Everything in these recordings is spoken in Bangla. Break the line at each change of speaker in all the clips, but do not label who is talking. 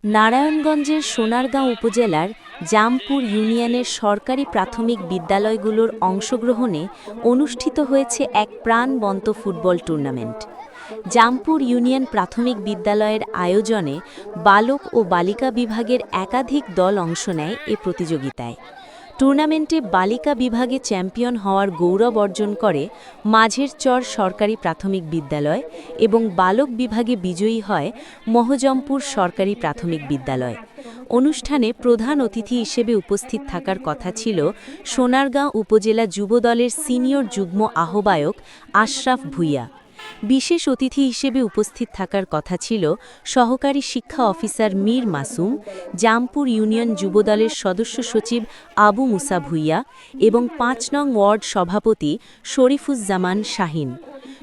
নারায়ণগঞ্জের সোনারগাঁও উপজেলার জামপুর ইউনিয়নের সরকারি প্রাথমিক বিদ্যালয়গুলোর অংশগ্রহণে অনুষ্ঠিত হয়েছে এক প্রাণবন্ত ফুটবল টুর্নামেন্ট। জামপুর ইউনিয়ন প্রাথমিক বিদ্যালয়ের আয়োজনে বালক ও বালিকা বিভাগের একাধিক দল অংশ নেয় এ প্রতিযোগিতায়। টুর্নামেন্টে বালিকা বিভাগে চ্যাম্পিয়ন হওয়ার গৌরব অর্জন করে মাঝের চর সরকারি প্রাথমিক বিদ্যালয় এবং বালক বিভাগে বিজয়ী হয় মহজমপুর সরকারি প্রাথমিক বিদ্যালয়। অনুষ্ঠানে প্রধান অতিথি হিসেবে উপস্থিত থাকার কথা ছিল সোনারগাঁও উপজেলা যুবদলের সিনিয়র যুগ্ম আহ্বায়ক আশরাফ ভূঁইয়া। বিশেষ অতিথি হিসেবে উপস্থিত থাকার কথা ছিল সহকারী শিক্ষা অফিসার মীর মাসুম, জামপুর ইউনিয়ন যুবদলের সদস্য সচিব আবু মুসা ভূঁইয়া এবং ৫ নং ওয়ার্ড সভাপতি শরীফুজ্জামান শাহীন।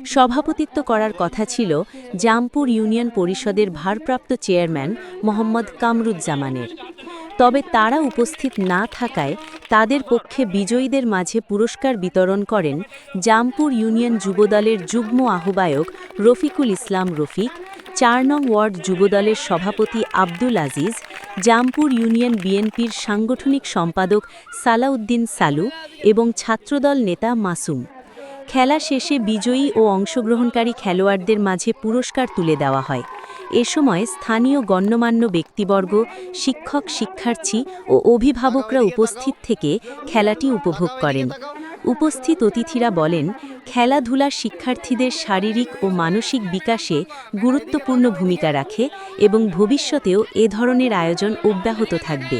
সভাপতিত্ব করার কথা ছিল জামপুর ইউনিয়ন পরিষদের ভারপ্রাপ্ত চেয়ারম্যান মোহাম্মদ কামরুজ্জামানের। তবে তারা উপস্থিত না থাকায় তাদের পক্ষে বিজয়ীদের মাঝে পুরস্কার বিতরণ করেন জামপুর ইউনিয়ন যুবদলের যুগ্ম আহ্বায়ক রফিকুল ইসলাম রফিক, ৪ নং ওয়ার্ড যুবদলের সভাপতি আব্দুল আজিজ, জামপুর ইউনিয়ন বিএনপির সাংগঠনিক সম্পাদক সালাউদ্দিন সালু এবং ছাত্রদল নেতা মাসুম। খেলা শেষে বিজয়ী ও অংশগ্রহণকারী খেলোয়াড়দের মাঝে পুরস্কার তুলে দেওয়া হয়। এ সময় স্থানীয় গণ্যমান্য ব্যক্তিবর্গ, শিক্ষক, শিক্ষার্থী ও অভিভাবকরা উপস্থিত থেকে খেলাটি উপভোগ করেন। উপস্থিত অতিথিরা বলেন, খেলাধুলা শিক্ষার্থীদের শারীরিক ও মানসিক বিকাশে গুরুত্বপূর্ণ ভূমিকা রাখে এবং ভবিষ্যতেও এ ধরনের আয়োজন অব্যাহত থাকবে।